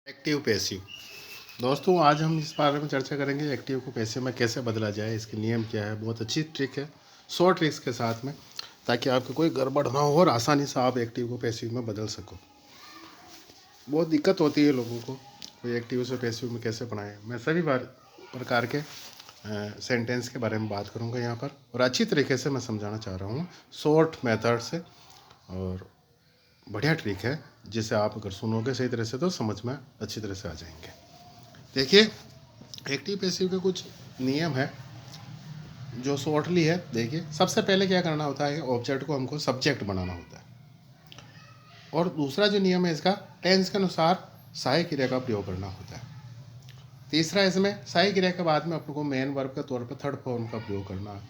Active passive. दोस्तों आज हम इस बारे में चर्चा करेंगे एक्टिव को पैसिव में कैसे बदला जाए, इसके नियम क्या है। बहुत अच्छी ट्रिक है, 100 ट्रिक्स के साथ में, ताकि आपको कोई गड़बड़ ना हो और आसानी से आप एक्टिव को पैसिव में बदल सको। बहुत दिक्कत होती है लोगों को, कोई एक्टिव से पैसिव में कैसे बनाए। मैं सभी प्रकार के सेंटेंस के बारे में बात करूँगा यहाँ पर, और अच्छी तरीके से मैं समझाना चाह रहा हूँ, शॉर्ट मेथड से। और बढ़िया ट्रिक है, जिसे आप अगर सुनोगे सही तरह से तो समझ में अच्छी तरह से आ जाएंगे। देखिए, एक्टिव पैसिव के कुछ नियम है जो शॉर्टली है। देखिए, सबसे पहले क्या करना होता है, ऑब्जेक्ट को हमको सब्जेक्ट बनाना होता है। और दूसरा जो नियम है इसका, टेंस के अनुसार सहायक क्रिया का प्रयोग करना होता है। तीसरा, इसमें सहायक क्रिया के बाद में आपको मेन वर्ब के तौर पर थर्ड फॉर्म का प्रयोग करना है।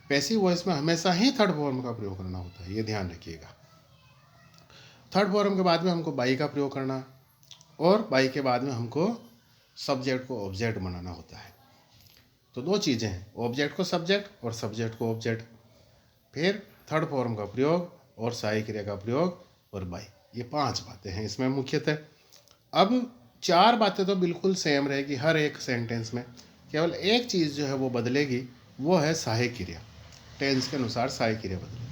पैसिव वॉइस में हमेशा ही थर्ड फॉर्म का प्रयोग करना होता है, ये ध्यान रखिएगा। थर्ड फॉर्म के बाद में हमको बाई का प्रयोग करना, और बाई के बाद में हमको सब्जेक्ट को ऑब्जेक्ट बनाना होता है। तो दो चीज़ें हैं, ऑब्जेक्ट को सब्जेक्ट और सब्जेक्ट को ऑब्जेक्ट। फिर थर्ड फॉर्म का प्रयोग और सहायक क्रिया का प्रयोग और बाई, ये 5 बातें हैं इसमें मुख्यतः। अब 4 बातें तो बिल्कुल सेम रहेगी हर एक सेंटेंस में, केवल एक चीज़ जो है वो बदलेगी, वो है सहायक क्रिया। टेंस के अनुसार सहायक क्रिया बदलेगी।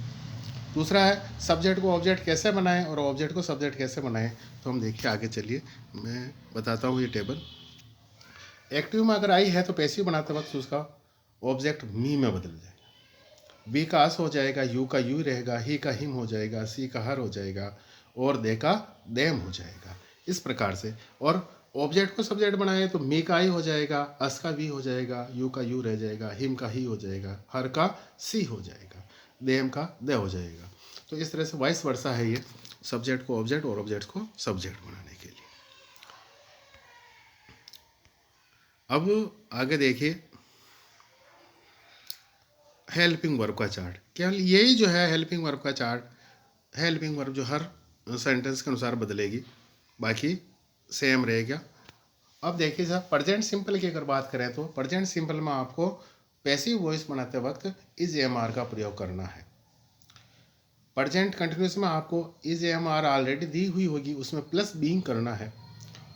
दूसरा है सब्जेक्ट को ऑब्जेक्ट कैसे बनाएं और ऑब्जेक्ट को सब्जेक्ट कैसे बनाएं। तो हम देखिए, आगे चलिए मैं बताता हूँ। ये टेबल एक्टिव में अगर आई है तो पैसिव बनाते वक्त उसका ऑब्जेक्ट मी में बदल जाएगा। बी का अस हो जाएगा, यू का यू रहेगा, ही का हिम हो जाएगा, सी का हर हो जाएगा, और दे का देम हो जाएगा, इस प्रकार से। और ऑब्जेक्ट को सब्जेक्ट बनाए तो मी का आई हो जाएगा, अस का वी हो जाएगा, यू का यू रह जाएगा, हिम का ही हो जाएगा, हर का सी हो जाएगा, देम का दे हो जाएगा। तो इस तरह से वाइस वर्सा है ये, सब्जेक्ट को ऑब्जेक्ट और ऑब्जेक्ट को सब्जेक्ट बनाने के लिए। अब आगे देखिए, हेल्पिंग वर्ब का चार्ट। केवल यही जो है हेल्पिंग वर्ब का चार्ट, हेल्पिंग वर्ब जो हर सेंटेंस के अनुसार बदलेगी, बाकी सेम रहेगा। अब देखिए साहब, प्रेजेंट सिंपल की अगर बात करें तो प्रेजेंट सिंपल में आपको पैसिव वॉइस बनाते वक्त इज एम आर का प्रयोग करना है। प्रेजेंट कंटिन्यूस में आपको इज एम आर ऑलरेडी दी हुई होगी, उसमें प्लस बीइंग करना है।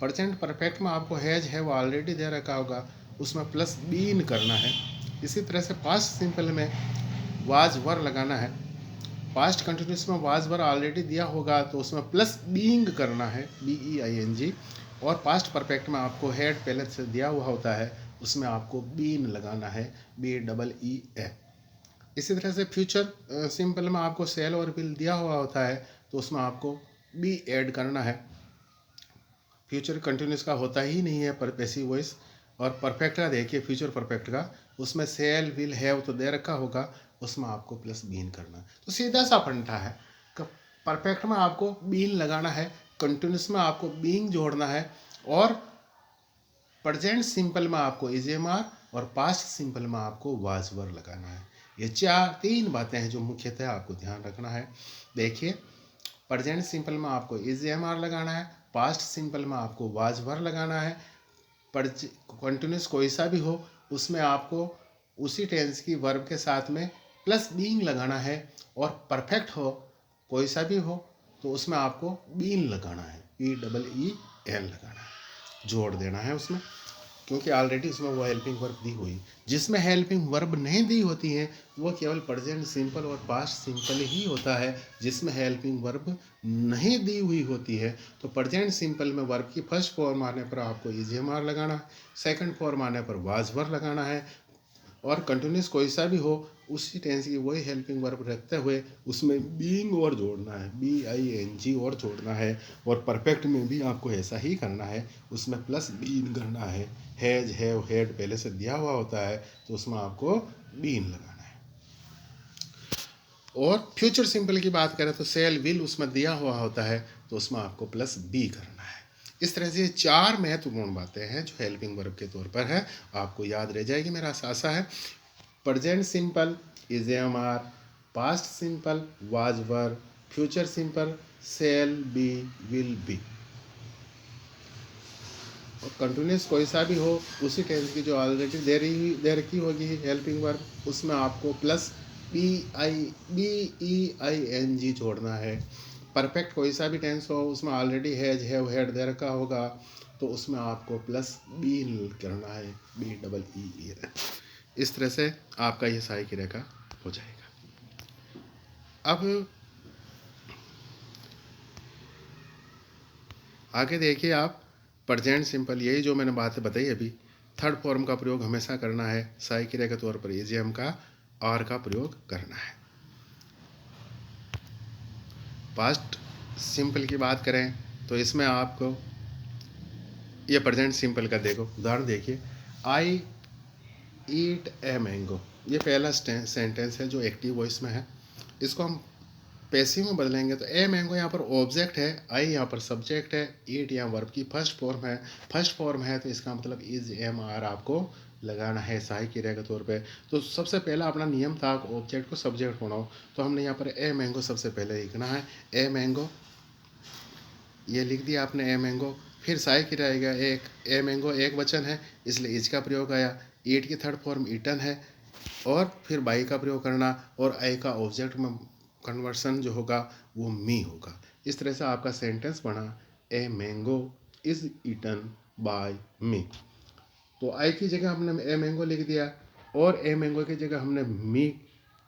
प्रेजेंट परफेक्ट में आपको हैज है वो ऑलरेडी दे रखा होगा, उसमें प्लस बीन करना है। इसी तरह से पास्ट सिंपल में वाज वर लगाना है। पास्ट कंटिन्यूस में वाज वर ऑलरेडी दिया होगा तो उसमें प्लस बीइंग करना है, BEING। और पास्ट परफेक्ट में आपको हेड पहले से दिया हुआ होता है, उसमें आपको बीन लगाना है, BEE। इसी तरह से फ्यूचर सिंपल में आपको सेल और बिल दिया हुआ होता है, तो उसमें आपको बी ऐड करना है। फ्यूचर कंटिन्यूस का होता ही नहीं है पर पैसिव वॉइस। और परफेक्ट का देखिए, फ्यूचर परफेक्ट का उसमें सेल विल हैव तो दे रखा होगा, उसमें आपको प्लस बीन करना है। तो सीधा सा फंडा है, परफेक्ट में आपको बीन लगाना है, कंटिन्यूस में आपको बीइंग जोड़ना है, और प्रेजेंट सिंपल में आपको इज एम आर, और पास्ट सिंपल में आपको वाज वर लगाना है। ये 3 बातें हैं जो मुख्यतः आपको ध्यान रखना है। देखिए, प्रेजेंट सिंपल में आपको इज एम आर लगाना है, पास्ट सिंपल में आपको वाज वर लगाना है। कंटिन्यूस कोई सा भी हो उसमें आपको उसी टेंस की वर्ब के साथ में प्लस बीइंग लगाना है। और परफेक्ट हो कोई सा भी हो तो उसमें आपको बीन लगाना है, BEEN लगाना है, जोड़ देना है उसमें, क्योंकि ऑलरेडी उसमें वो हेल्पिंग वर्ब दी हुई। जिसमें हेल्पिंग वर्ब नहीं दी होती है वो केवल प्रेजेंट सिंपल और पास्ट सिंपल ही होता है। जिसमें हेल्पिंग वर्ब नहीं दी हुई होती है तो प्रेजेंट सिंपल में वर्ब की फर्स्ट फॉर्म आने पर आपको इज एम आर लगाना है, सेकंड फॉर्म आने पर वाज वर लगाना है, और कंटिन्यूस कोई सा भी हो उसी टेंस की वही हेल्पिंग वर्ब रखते हुए उसमें बीइंग और जोड़ना है, BING और जोड़ना है। और परफेक्ट में भी आपको ऐसा ही करना है, उसमें प्लस बीन करना है। हैज हैव हैड पहले से दिया हुआ होता है तो उसमें आपको बीन लगाना है। और फ्यूचर सिंपल की बात करें तो सेल विल उसमें दिया हुआ होता है तो उसमें आपको प्लस बी करना है। इस तरह से 4 महत्वपूर्ण बातें हैं जो हेल्पिंग वर्ब के तौर पर है, आपको याद रह जाएगी, मेरा आशा है। Present simple is am are, past simple was were, future simple shall be will be, और कंटिन्यूस कोई सा भी हो उसी टेंस की जो ऑलरेडी दे रखी होगी हेल्पिंग वर्ब, उसमें आपको प्लस BEING जोड़ना है। परफेक्ट कोई सा भी टेंस हो, उसमें already has have had there का होगा, तो उसमें आपको प्लस बी करना है, बी डबल ई। इस तरह से आपका ये सहायक क्रिया का हो जाएगा। अब आगे देखिए आप, प्रेजेंट सिंपल, यही जो मैंने बातें बताई अभी, थर्ड फॉर्म का प्रयोग हमेशा करना है। सहायक क्रिया के तौर पर इजियम का आर का प्रयोग करना है। पास्ट सिंपल की बात करें तो इसमें आपको ये प्रेजेंट सिंपल का देखो उदाहरण देखिए, आई ईट ए मैंगो, ये पहला सेंटेंस है जो एक्टिव वॉइस में है। इसको हम पैसिव में बदलेंगे तो ए मैंगो यहाँ पर ऑब्जेक्ट है, आई यहाँ पर सब्जेक्ट है, ईट यहाँ वर्ब की फर्स्ट फॉर्म है। फर्स्ट फॉर्म है तो इसका मतलब इज एम आर आपको लगाना है सहायक क्रिया के तौर पे। तो सबसे पहला अपना नियम था ऑब्जेक्ट को सब्जेक्ट बनाओ, तो हमने यहाँ पर ए मैंगो सबसे पहले लिखना है। ए मैंगो ये लिख दिया आपने, ए मैंगो। फिर सहायक क्रिया आएगा एक, ए मैंगो एक वचन है इसलिए इज का प्रयोग आया। ईट की थर्ड फॉर्म ईटन है, और फिर बाई का प्रयोग करना, और आई का ऑब्जेक्ट में कन्वर्सन जो होगा वो मी होगा। इस तरह से आपका सेंटेंस बना, a mango is eaten by me. तो आई की जगह हमने ए मैंगो लिख दिया, और ए मैंगो की जगह हमने मी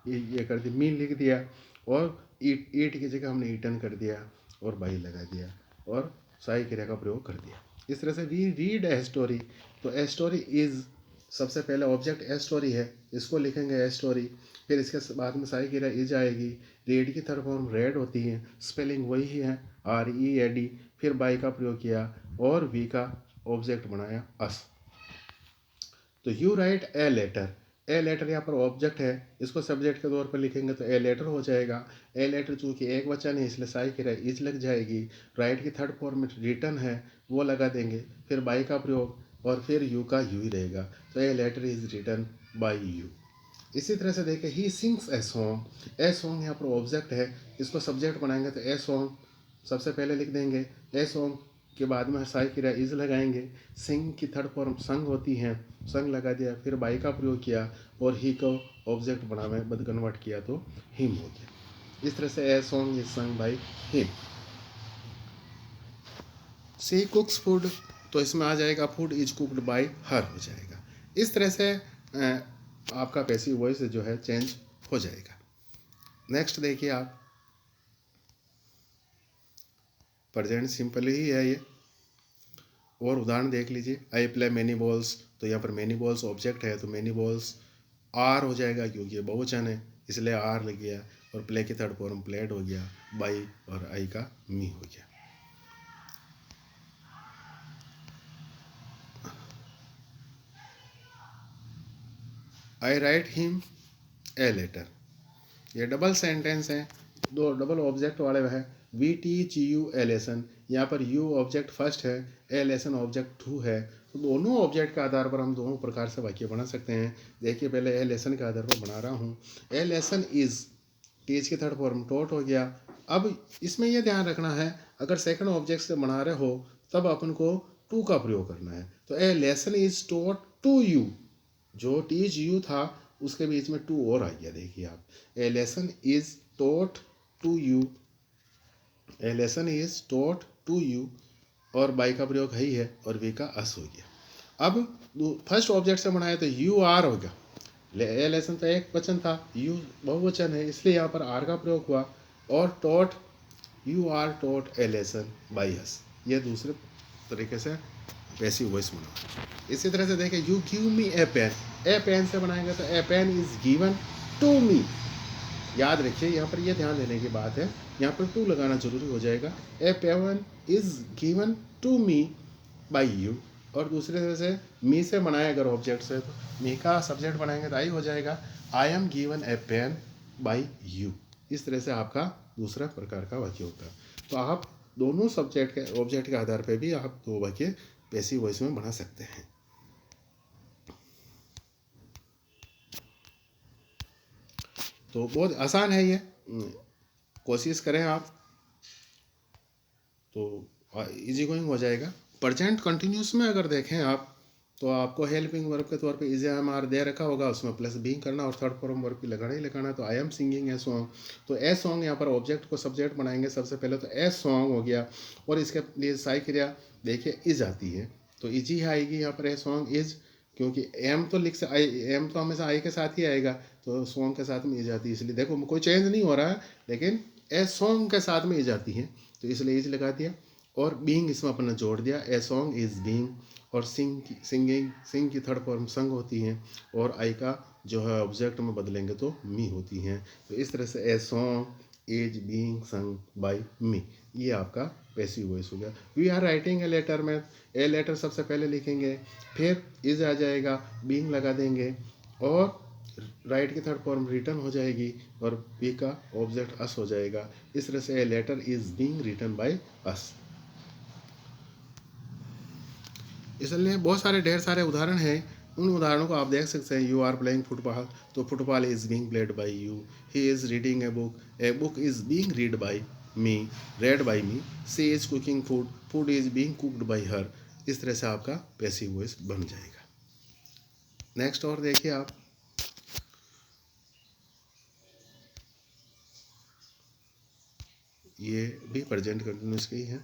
ये कर दिया, मी लिख दिया, और ईट की जगह हमने ईटन कर दिया और बाई लगा दिया, और सहायक क्रिया का प्रयोग कर दिया। इस तरह से वी रीड ए स्टोरी, तो ए स्टोरी इज सबसे पहले ऑब्जेक्ट ए स्टोरी है, इसको लिखेंगे ए स्टोरी। फिर इसके बाद में सहायक क्रिया इज आएगी। रीड की थर्ड फॉर्म रेड होती है, स्पेलिंग वही है READ। फिर बाई का प्रयोग किया और वी का ऑब्जेक्ट बनाया अस। तो you write a letter, a letter यहाँ पर ऑब्जेक्ट है, इसको सब्जेक्ट के तौर पर लिखेंगे तो ए लेटर हो जाएगा। ए लेटर चूँकि एक वचन है इसलिए सहायक क्रिया इज लग जाएगी। राइट की थर्ड फॉर्म में रिटन है वो लगा देंगे, फिर बाई का प्रयोग, और फिर यू का यू ही रहेगा। तो a letter is written by you. इसी तरह से देखें, he sings a song, a song यहाँ पर ऑब्जेक्ट है, इसको सब्जेक्ट बनाएंगे तो ए सॉन्ग सबसे पहले लिख देंगे। ए सॉन्ग के बाद में सहायक क्रिया इज लगाएंगे। सिंग की थर्ड फॉर्म संग होती है, संग लगा दिया, फिर बाई का प्रयोग किया, और ही को ऑब्जेक्ट बना में बद कन्वर्ट किया तो हिम हो गया। इस तरह से a song is sung by him. She cooks food, तो इसमें आ जाएगा food is cooked by her हो जाएगा। इस तरह से आपका पैसिव वॉइस जो है चेंज हो जाएगा। नेक्स्ट देखिए आप, प्रेजेंट सिंपल ही है ये, और उदाहरण देख लीजिए। आई प्ले मैनी बॉल्स, तो यहाँ पर मैनी बॉल्स ऑब्जेक्ट है तो मैनी बॉल्स आर हो जाएगा, क्योंकि ये बहुवचन है इसलिए आर लग गया, और प्ले की थर्ड फॉर्म प्लेड हो गया, बाई और आई का मी हो गया। I write him a letter, ये डबल सेंटेंस है, दो डबल ऑब्जेक्ट वाले हैं। We teach you a lesson, यहाँ पर यू ऑब्जेक्ट फर्स्ट है, ए लेसन ऑब्जेक्ट टू है, तो दोनों ऑब्जेक्ट के आधार पर हम दोनों प्रकार से वाक्य बना सकते हैं। देखिए पहले ए लेसन के आधार पर बना रहा हूँ। ए लेसन इज, टीच की थर्ड फॉर्म टॉट हो गया। अब इसमें यह ध्यान रखना है, अगर सेकंड ऑब्जेक्ट से बना रहे हो तब अपन को टू का प्रयोग करना है। तो a lesson is taught to you, जो टीच यू था उसके बीच में टू और आ गया। देखिए आप, a lesson is taught to you, a lesson is taught to you, और बाई का प्रयोग ही है, और वी का अस हो गया। अब फर्स्ट ऑब्जेक्ट से बनाया तो यू आर होगा, ए लेसन तो एक वचन था, यू बहुवचन है इसलिए यहाँ पर आर का प्रयोग हुआ, और taught, you are taught a lesson by us, ये दूसरे तरीके से पैसिव वॉइस बना। इसी तरह से देखें, you give me a pen, a pen से बनाएंगे तो a pen is given to me. याद रखिए यहाँ पर यह ध्यान देने की बात है, यहाँ पर टू लगाना जरूरी हो जाएगा। A pen is given to me by you, और दूसरे तरह से मी से बनाए अगर ऑब्जेक्ट से तो मी का सब्जेक्ट बनाएंगे तो आई हो जाएगा। I am given a pen by you. इस तरह से आपका दूसरा प्रकार का वाक्य होता है। तो आप दोनों सब्जेक्ट के ऑब्जेक्ट के आधार पर भी आप दो वाक्य पैसिव वॉइस में बना सकते हैं। तो बहुत आसान है ये, कोशिश करें आप तो इजी गोइंग हो जाएगा। प्रेजेंट कंटिन्यूस में अगर देखें आप तो आपको हेल्पिंग वर्ब के तौर पे इज एम आर दे रखा होगा, उसमें प्लस बीइंग करना और थर्ड फॉर्म वर्ब की लगाना ही लगाना। तो I am singing a song, तो ए सॉन्ग यहाँ पर ऑब्जेक्ट को सब्जेक्ट बनाएंगे सबसे पहले, तो ए सॉन्ग हो गया और इसके लिए सहाय क्रिया देखिए इज आती है, तो इज ही आएगी यहाँ पर ए सॉन्ग इज, क्योंकि एम तो लिख से आई, एम तो हमेशा आई के साथ ही आएगा, तो सॉन्ग के साथ में इज आती है, इसलिए देखो कोई चेंज नहीं हो रहा है, लेकिन ए सॉन्ग के साथ में इज आती है, तो इसलिए इज लगा दिया। और बीइंग इसमें अपन ने जोड़ दिया, ए सॉन्ग इज बीइंग, और सिंग की थर्ड फॉर्म संग होती है, और आई का जो है ऑब्जेक्ट में बदलेंगे तो मी होती हैं। तो इस तरह से a song is being sung by me, ये आपका पैसिव वॉइस हो गया। We are writing a letter में ए लेटर सबसे पहले लिखेंगे, फिर इज आ जाएगा, बीइंग लगा देंगे, और राइट की थर्ड फॉर्म रिटर्न हो जाएगी, और बी का ऑब्जेक्ट अस हो जाएगा। इस तरह से a letter is being written by us. इसलिए बहुत सारे ढेर सारे उदाहरण हैं, उन उदाहरणों को आप देख सकते हैं। यू आर प्लेइंग फुटबॉल, तो football is being played by you. He is reading a book is being read by me, read by me. She is cooking food, food is being cooked by her. इस तरह से आपका passive voice बन जाएगा। Next और देखिए आप, ये भी प्रेजेंट कंटिन्यूस की है।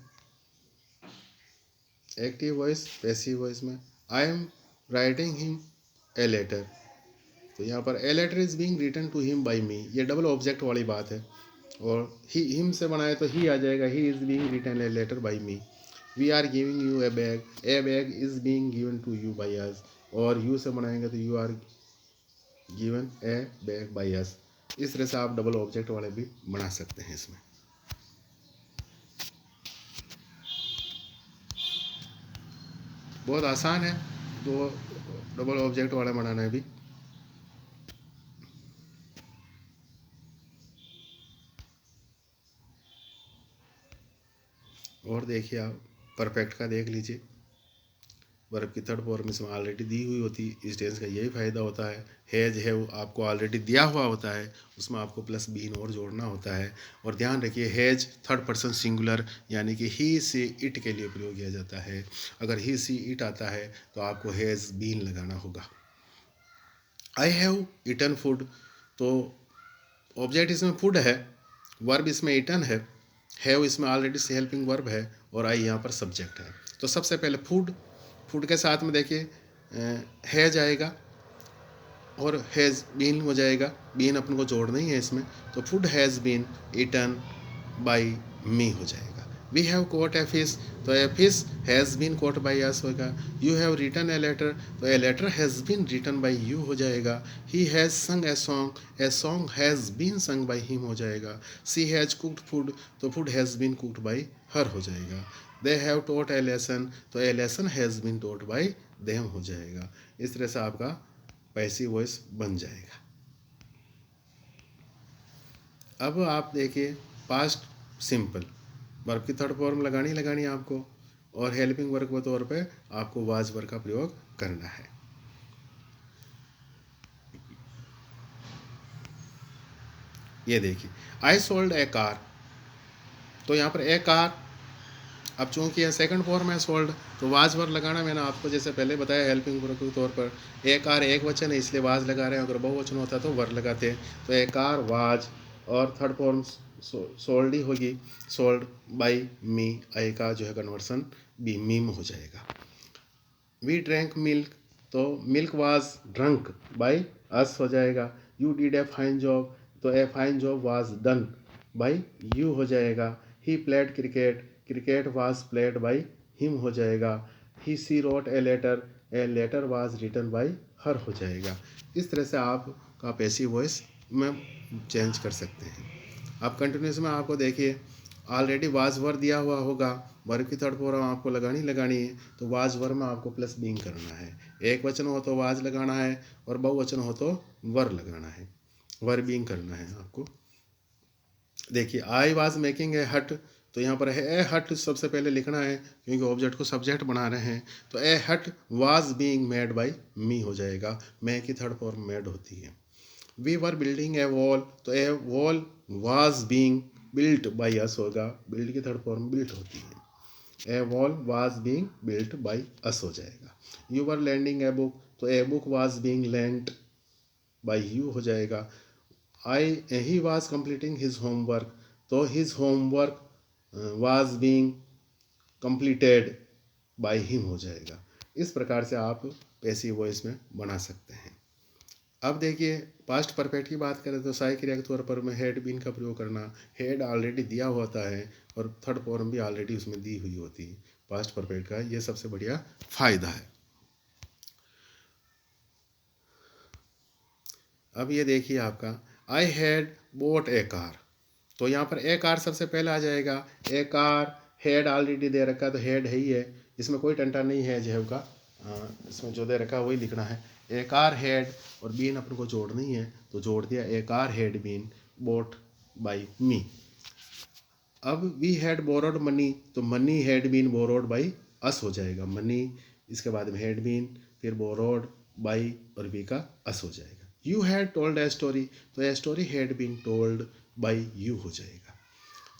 एक्टिव वॉइस पैसिव वॉइस में I am writing him a letter, तो यहाँ पर a letter is being written to him by me, ये डबल ऑब्जेक्ट वाली बात है, और ही हिम से बनाए तो ही आ जाएगा, he is being written a letter by me. We are giving you a bag is being given to you by us, और यू से बनाएंगे तो you are given a bag by us. इस तरह से आप डबल ऑब्जेक्ट वाले भी बना सकते हैं इसमें। बहुत आसान है तो डबल ऑब्जेक्ट वाला बनाना है भी। और देखिए आप परफेक्ट का देख लीजिए, वर्ब की थर्ड फॉर्म इसमें ऑलरेडी दी हुई होती है, इस टेंस का यही फ़ायदा होता है। हैज है वो आपको ऑलरेडी दिया हुआ होता है, उसमें आपको प्लस बीन और जोड़ना होता है। और ध्यान रखिए हैज थर्ड पर्सन सिंगुलर यानी कि ही से इट के लिए प्रयोग किया जाता है। अगर ही सी इट आता है तो आपको हैज़ बीन लगाना होगा। आई हैव ईटन फूड, तो ऑब्जेक्ट इसमें फूड है, वर्ब इसमें ईटन है, हैव इसमें ऑलरेडी से हेल्पिंग वर्ब है, और आई यहाँ पर सब्जेक्ट है। तो सबसे पहले फूड, फूड के साथ में देखिए हैज आएगा और हैज़ बीन हो जाएगा, बीन अपन को जोड़ना ही है इसमें, तो food has been eaten by me हो जाएगा। We have caught a fish, तो a fish has been caught by us होगा। You have written a letter, तो a letter has been written by you हो जाएगा। He has sung a song has been sung by him हो जाएगा। She has cooked food, तो food has been cooked by her हो जाएगा। They have taught a lesson, तो a lesson has been taught by them हो जाएगा। इस तरह से आपका पैसिव वॉइस बन जाएगा। अब आप देखिए पास्ट सिंपल, वर्ब की थर्ड फॉर्म लगानी है आपको, और हेल्पिंग वर्ब के तौर पे आपको वाज वर्ब का प्रयोग करना है। ये देखिए आई सोल्ड ए कार, तो यहाँ पर ए कार, अब चूंकि यह सेकंड फॉर्म है सोल्ड, तो वाज वर्ब लगाना मैंने आपको जैसे पहले बताया हेल्पिंग वर्ब के तौर पर। ए कार एक वचन है इसलिए वाज लगा रहे हैं, अगर बहुवचन होता तो वर्ब लगाते हैं। तो ए कार वाज, और थर्ड फॉर्म सोल्ड ही होगी, सोल्ड बाय मी, आई का जो है कन्वर्सन बी मीम हो जाएगा। वी ड्रैंक मिल्क, तो milk was drunk by us हो जाएगा। You did a fine job, तो a fine job was done by you हो जाएगा। He played cricket, cricket was played by him हो जाएगा। He she wrote a letter was written by her हो जाएगा। इस तरह से आपका पैसिव वॉइस में चेंज कर सकते हैं। आप कंटिन्यूस में आपको देखिए ऑलरेडी वाज वर्ब दिया हुआ होगा, वर्ब की थर्ड फॉर्म आपको लगानी है, तो वाज वर्ब में आपको प्लस बीइंग करना है। एक वचन हो तो वाज लगाना है, और बहुवचन हो तो वर्ब लगाना है, वर्ब बीइंग करना है आपको। देखिए आई वाज मेकिंग ए हट, तो यहाँ पर है ए हट सबसे पहले लिखना है क्योंकि ऑब्जेक्ट को सब्जेक्ट बना रहे हैं। तो a hut was being made by me हो जाएगा, मैं की थर्ड फॉर्म मेड होती है। We were building a wall, तो a wall was being built by us होगा, बिल्ड की थर्ड फॉर्म बिल्ट होती है। A wall was being built by us हो जाएगा। You were lending a book, तो a book was being lent by you हो जाएगा। I he was completing his homework, तो his homework was being completed by him हो जाएगा। इस प्रकार से आप पैसिव वॉइस में बना सकते हैं। अब देखिए पास्ट परफेक्ट की बात करें तो सहायक क्रिया के तौर पर में हैड बीन का प्रयोग करना। हैड ऑलरेडी दिया होता है और थर्ड फॉर्म भी ऑलरेडी उसमें दी हुई होती है। पास्ट परफेक्ट का ये सबसे बढ़िया फायदा है। अब ये देखिए आपका I had boat A car, तो यहाँ पर ए कार सबसे पहले आ जाएगा। ए कार हेड ऑलरेडी दे रखा है तो हेड है ही है, इसमें कोई टंटा नहीं है जेब का। इसमें जो दे रखा है वही लिखना है। ए कार हेड और बीन अपन को जोड़नी है तो जोड़ दिया। A car had been bought by me. अब वी हैड बोरोड मनी, तो money had been borrowed by us हो जाएगा। मनी इसके बाद में हैड बीन, फिर बोरोड बाई और वी का अस हो जाएगा। You had told a story, तो a story had been told by you हो जाएगा।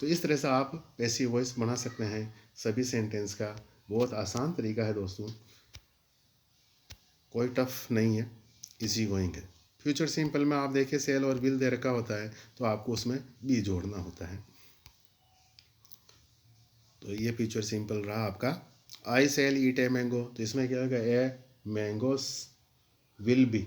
तो इस तरह से आप पैसिव वॉइस बना सकते हैं सभी सेंटेंस का। बहुत आसान तरीका है दोस्तों, कोई टफ नहीं है, इजी गोइंग है। फ्यूचर सिंपल में आप देखिए सेल और विल दे रखा होता है तो आपको उसमें बी जोड़ना होता है। तो ये फ्यूचर सिंपल रहा आपका। आई सेल ईट ए मैंगो, तो इसमें क्या होगा, ए मैंगोस विल बी।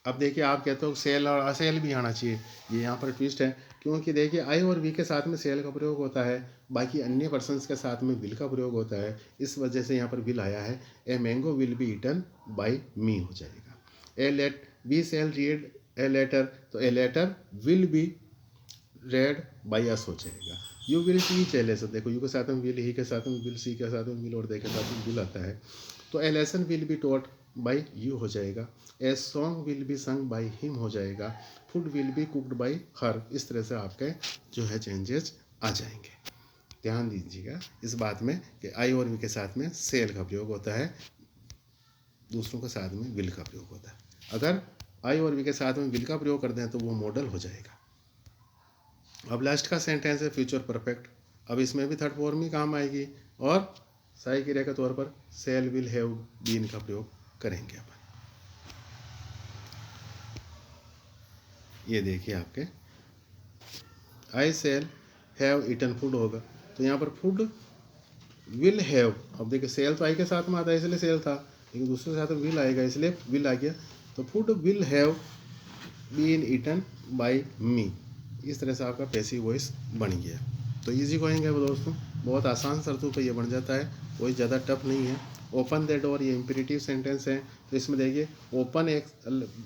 अब देखिए आप कहते हो सेल और असेल भी आना चाहिए, ये यहाँ पर ट्विस्ट है। क्योंकि देखिए आई और वी के साथ में सेल का प्रयोग होता है, बाकी अन्य पर्सन्स के साथ में विल का प्रयोग होता है, इस वजह से यहाँ पर विल आया है। A mango will be eaten by me हो जाएगा। A let we shall read a letter, तो a letter will be read by us हो जाएगा। You will teach a lesson, देखो यू के साथ में विल, ही के साथ में विल, सी के साथ में विल और दे के साथ में विल आता है, तो a lesson will be taught by you हो जाएगा। ए सॉन्ग विल बी संग बाय हिम हो जाएगा। Food will be cooked by her. इस तरह से आपके जो है चेंजेस आ जाएंगे। ध्यान दीजिएगा इस बात में कि आई और वी के साथ में सेल का प्रयोग होता है, दूसरों के साथ में विल का प्रयोग होता है। अगर आई और वी के साथ में विल का प्रयोग कर दें तो वो मॉडल हो जाएगा। अब लास्ट का सेंटेंस है फ्यूचर परफेक्ट। अब इसमें भी थर्ड फॉर्म ही काम आएगी और सहायक क्रिया के तौर पर सेल विल हैव बीन का प्रयोग करेंगे अपन। ये देखिए आपके आई सेल हैव ईटन फूड होगा, तो यहाँ पर फूड विल हैव। अब देखिए सेल तो आई के साथ में आता है इसलिए सेल था, लेकिन दूसरे के साथ में विल आएगा इसलिए विल आ गया। तो food will have been eaten by me. इस तरह से आपका पैसिव वॉइस बन गया। तो इजी गोइंग है वो दोस्तों, बहुत आसान शर्तों पर यह बन जाता है, कोई ज़्यादा टफ नहीं है। ओपन द डोर ये इंपेरेटिव सेंटेंस है, तो इसमें देखिए ओपन एक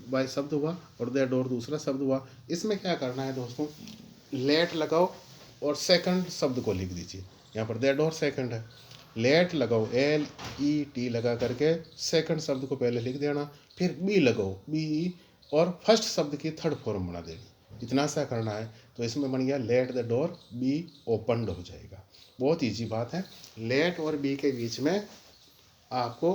बाय शब्द हुआ और द डोर दूसरा शब्द हुआ। इसमें क्या करना है दोस्तों, लेट लगाओ और सेकंड शब्द को लिख दीजिए। यहाँ पर द डोर सेकंड है, लेट लगाओ LET लगा करके सेकंड शब्द को पहले लिख देना, फिर बी लगाओ BE और फर्स्ट शब्द की थर्ड फॉर्म बना देनी। इतना सा करना है तो इसमें बन गया let the door B opened हो जाएगा। बहुत ईजी बात है। लेट और बी के बीच में आपको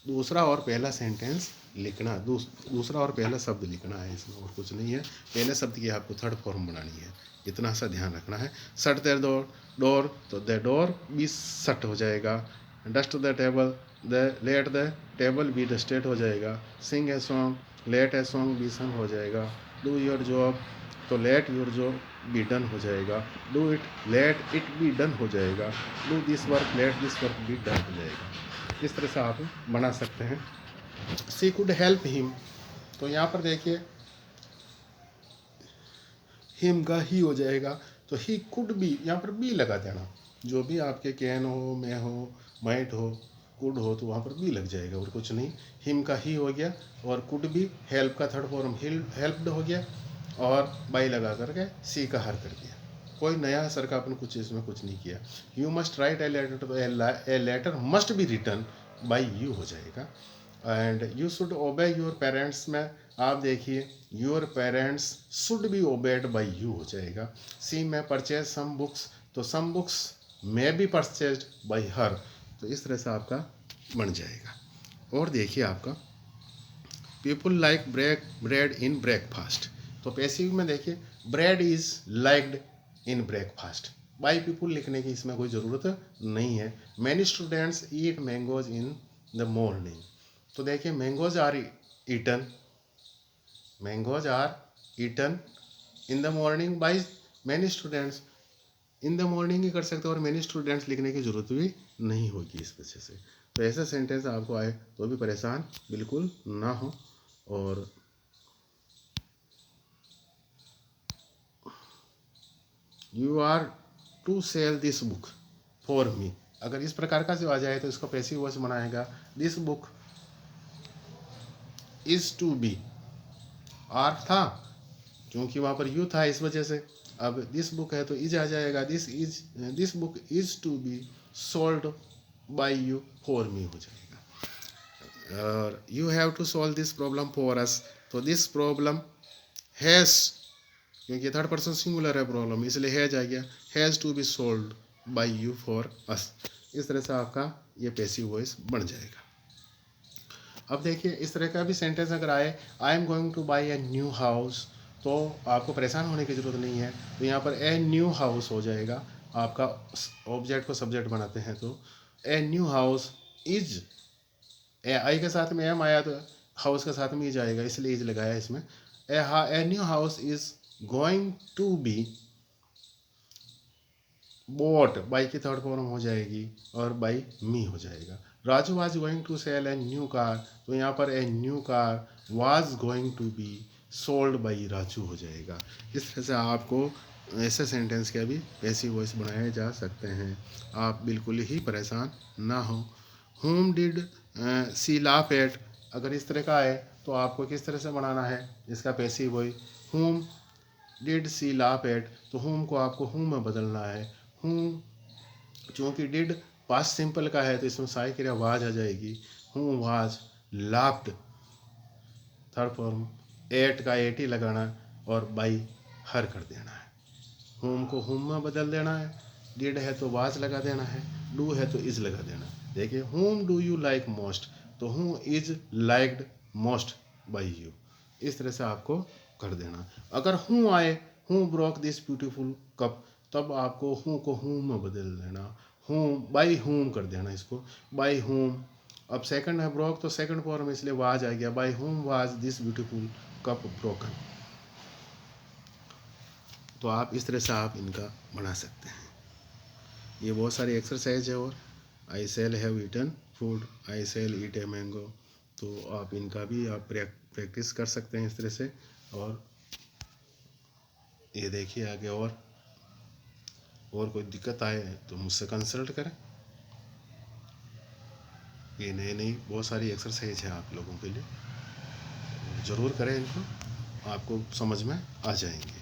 दूसरा और पहला सेंटेंस लिखना, दूसरा और पहला शब्द लिखना है, इसमें और कुछ नहीं है। पहले शब्द की आपको थर्ड फॉर्म बनानी है, इतना सा ध्यान रखना है। शट द डोर, तो द डोर बी शट हो जाएगा। Dust the table, the let the table be dusted हो जाएगा। Sing a song, let a song be sung हो जाएगा। डू योर जॉब, तो let your job be done हो जाएगा। Do it, let it be done हो जाएगा। Do this work, let this work be done हो जाएगा। इस तरह से आप बना सकते हैं। सी कुड हेल्प हिम, तो यहाँ पर देखिए हिम का ही हो जाएगा, तो ही कुड बी, यहाँ पर बी लगा देना। जो भी आपके कैन हो, मैं हो, माइट हो, कुड हो, तो वहाँ पर बी लग जाएगा और कुछ नहीं। हिम का ही हो गया और कुड बी, हेल्प का थर्ड फॉर्म हेल्प्ड हो गया और बाई लगा करके सी का हर कर दिया। कोई नया सर का अपन कुछ इसमें कुछ नहीं किया। You must write a letter, तो a letter must be written by you हो जाएगा। And you should obey your parents में आप देखिए your parents should be obeyed by you हो जाएगा। सी में परचेज सम बुक्स, तो some books may be purchase by her. तो इस तरह से आपका बन जाएगा। और देखिए आपका people like bread in breakfast, तो पैसिव में देखिए bread is liked in breakfast. By people लिखने की इसमें कोई ज़रूरत नहीं है। Many students eat mangoes in the morning. तो देखिए mangoes are eaten, mangoes are eaten in the morning by many students. In the morning ही कर सकते हो और मैनी स्टूडेंट्स लिखने की ज़रूरत भी नहीं होगी इस वजह से। तो ऐसा सेंटेंस आपको आए तो भी परेशान बिल्कुल ना हो। और you are to sell this book for me, अगर इस प्रकार का जो आ जाए तो इसको पैसिव वॉइस बनाएगा। This book is to be, are था क्योंकि वहाँ पर यू था इस वजह से, अब दिस बुक है तो इज आ जाएगा। This book is to be sold by you for me हो जाएगा। और you have to solve this problem for us, तो दिस प्रॉब्लम हैज़, क्योंकि थर्ड पर्सन सिंगुलर है प्रॉब्लम इसलिए हैज आ गया, has to be sold by you for us. इस तरह से आपका ये पैसिव वॉइस बन जाएगा। अब देखिए इस तरह का भी सेंटेंस अगर आए, I am going two by A new house, तो आपको परेशान होने की ज़रूरत नहीं है। तो यहाँ पर ए न्यू हाउस हो जाएगा, आपका ऑब्जेक्ट को सब्जेक्ट बनाते हैं तो ए न्यू हाउस इज, ए आई के साथ में एम आया तो हाउस के साथ में इज आएगा इसलिए इज लगाया इसमें। A new house is going to be bought, by की थर्ड फॉर्म हो जाएगी और बाई मी हो जाएगा। Raju was going to sell a new car, तो यहाँ पर a new car was going to be sold by Raju हो जाएगा। इस तरह से आपको ऐसे सेंटेंस के भी पैसिव वॉइस बनाए जा सकते हैं, आप बिल्कुल ही परेशान ना हो। Whom did she laugh at, अगर इस तरह का है तो आपको किस तरह से बनाना है इसका passive voice. Whom did she laugh at, तो होम को आपको होम में बदलना है। हूँ, चूँकि डिड पास्ट सिंपल का है तो इसमें साई क्रिया वाज आ जाएगी। Who was laughed, third form at का एट ही लगाना और बाई हर कर देना है। होम को होम में बदल देना है, डिड है तो वाज लगा देना है, डू है तो इज लगा देना है। देखिए home do you like most, तो हूँ is liked most by you, इस तरह से आपको कर देना। अगर हूँ आए, हूँ ब्रोक दिस ब्यूटीफुल कप, तब आपको हूँ को हूम में बदल देना, हूँ बाई हूम कर देना इसको, बाई हूम। अब सेकंड है ब्रोक तो सेकंड फॉर्म इसलिए वाज आ गया, by whom was this beautiful cup broken. तो आप इस तरह से आप इनका बना सकते हैं। ये बहुत सारी एक्सरसाइज है। और I shall have eaten food, I shall eat a mango, तो आप इनका भी आप प्रैक्टिस कर सकते हैं इस तरह से। और ये देखिए आगे और कोई दिक्कत आए तो मुझसे कंसल्ट करें। ये नई बहुत सारी एक्सरसाइज है आप लोगों के लिए, ज़रूर करें इनको, आपको समझ में आ जाएंगे।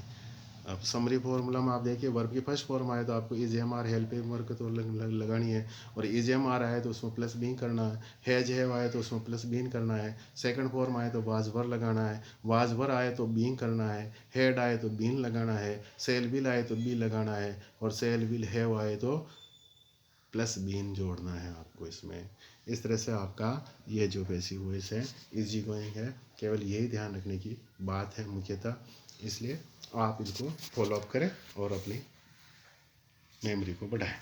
अब समरी फॉर्मूला में आप देखिए वर्ब की फर्स्ट फॉर्म आए तो आपको is am are helping verb तो लगानी है, और इज एम आर आए तो उसमें प्लस बीन करना है। हैज हैव आए तो उसमें प्लस बीन करना है। सेकंड फॉर्म आए तो वाज वर लगाना है। वाज वर आए तो बीन करना है। हैड आए तो बीन लगाना है। सेल विल आए तो बी लगाना है। और सेल विल हैव आए तो प्लस बीन जोड़ना है आपको इसमें। इस तरह से आपका ये जो पैसिव वॉइस है इजी गोइंग है, केवल यही ध्यान रखने की बात है मुख्यतः, इसलिए आप इनको फॉलो अप करें और अपनी मेमोरी को बढ़ाएं।